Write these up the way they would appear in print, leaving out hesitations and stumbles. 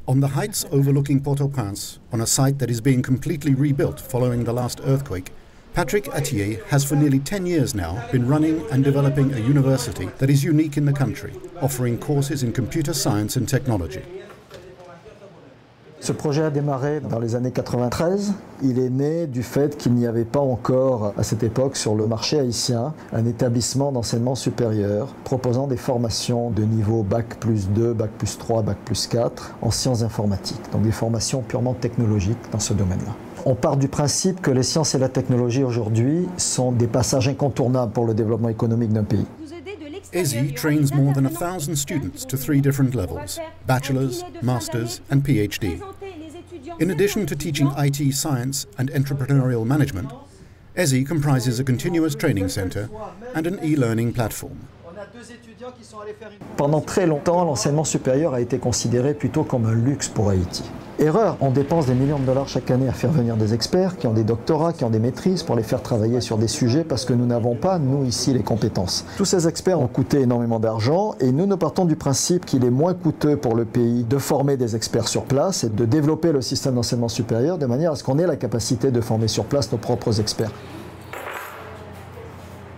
On the heights overlooking Port-au-Prince, on a site that is being completely rebuilt following the last earthquake, Patrick Attier has for nearly 10 years now been running and developing a university that is unique in the country, offering courses in computer science and technology. Ce projet a démarré dans les années 93. Il est né du fait qu'il n'y avait pas encore à cette époque sur le marché haïtien un établissement d'enseignement supérieur proposant des formations de niveau Bac plus 2, Bac plus 3, Bac plus 4 en sciences informatiques, donc des formations purement technologiques dans ce domaine-là. On part du principe que les sciences et la technologie aujourd'hui sont des passages incontournables pour le développement économique d'un pays. ESI trains more than 1,000 students to 3 different levels: bachelor's, master's and PhD. In addition to teaching IT science and entrepreneurial management, ESI comprises a continuous training center and an e-learning platform. Pendant très longtemps, l'enseignement supérieur a été considéré plutôt comme un luxe pour Haïti. Erreur, on dépense des millions de dollars chaque année à faire venir des experts qui ont des doctorats, qui ont des maîtrises pour les faire travailler sur des sujets parce que nous n'avons pas, nous ici, les compétences. Tous ces experts ont coûté énormément d'argent et nous partons du principe qu'il est moins coûteux pour le pays de former des experts sur place et de développer le système d'enseignement supérieur de manière à ce qu'on ait la capacité de former sur place nos propres experts.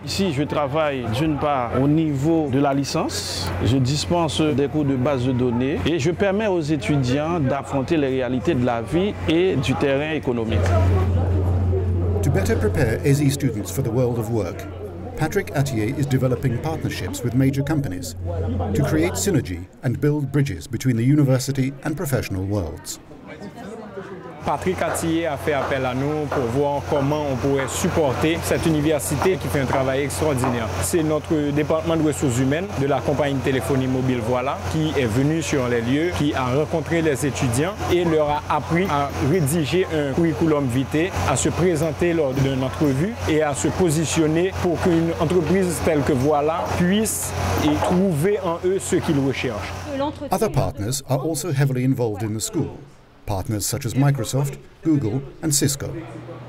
Ici, je travaille d'une part au niveau de la licence, je dispense des cours de base de données et je permets aux étudiants d'affronter les réalités de la vie et du terrain économique. To better prepare ESI students for the world of work, Patrick Attier is developing partnerships with major companies to create synergy and build bridges between the university and professional worlds. Patrick Attier a fait appel à nous pour voir comment on pourrait supporter cette université qui fait un travail extraordinaire. C'est notre département de ressources humaines de la compagnie de téléphonie mobile Voilà qui est venu sur les lieux, qui a rencontré les étudiants et leur a appris à rédiger un curriculum vitae, à se présenter lors d'une entrevue et à se positionner pour qu'une entreprise telle que Voilà puisse y trouver en eux ce qu'ils recherchent. Other partners are also heavily involved in the school. Partners such as Microsoft, Google and Cisco.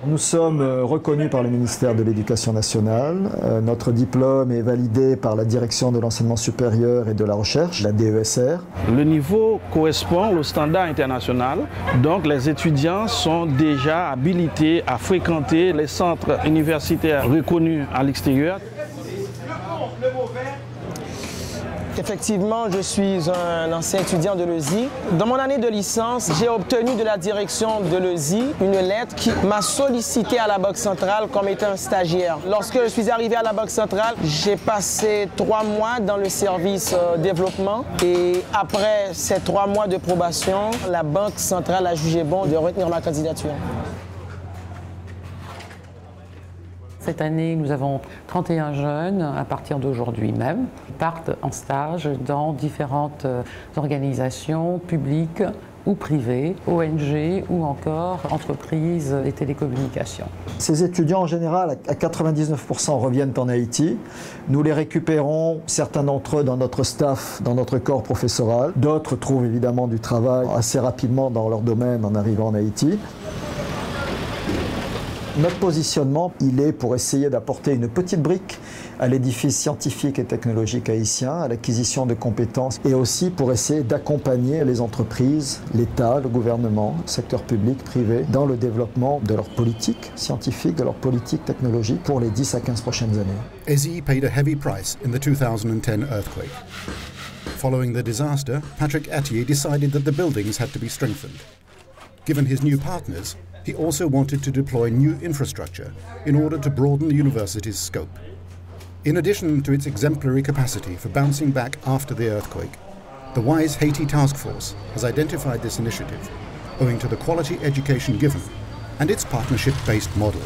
Nous sommes reconnus par le ministère de l'Éducation nationale. Notre diplôme est validé par la Direction de l'enseignement supérieur et de la recherche, la DESR. Le niveau correspond au standard international, donc les étudiants sont déjà habilités à fréquenter les centres universitaires reconnus à l'extérieur. Effectivement, je suis un ancien étudiant de l'ESI. Dans mon année de licence, j'ai obtenu de la direction de l'ESI une lettre qui m'a sollicité à la Banque centrale comme étant un stagiaire. Lorsque je suis arrivé à la Banque centrale, j'ai passé 3 mois dans le service développement et après ces 3 mois de probation, la Banque centrale a jugé bon de retenir ma candidature. Cette année, nous avons 31 jeunes, à partir d'aujourd'hui même, qui partent en stage dans différentes organisations publiques ou privées, ONG ou encore entreprises des télécommunications. Ces étudiants, en général, à 99% reviennent en Haïti. Nous les récupérons, certains d'entre eux, dans notre staff, dans notre corps professoral. D'autres trouvent évidemment du travail assez rapidement dans leur domaine en arrivant en Haïti. Notre positionnement, il est pour essayer d'apporter une petite brique à l'édifice scientifique et technologique haïtien, à l'acquisition de compétences et aussi pour essayer d'accompagner les entreprises, l'État, le gouvernement, le secteur public, privé, dans le développement de leur politique scientifique, de leur politique technologique pour les 10 à 15 prochaines années. ESI paid a heavy price in the 2010 earthquake. Following the disaster, Patrick Attier decided that the buildings had to be strengthened. Given his new partners, he also wanted to deploy new infrastructure in order to broaden the university's scope. In addition to its exemplary capacity for bouncing back after the earthquake, the WISE Haiti Task Force has identified this initiative owing to the quality education given and its partnership-based model.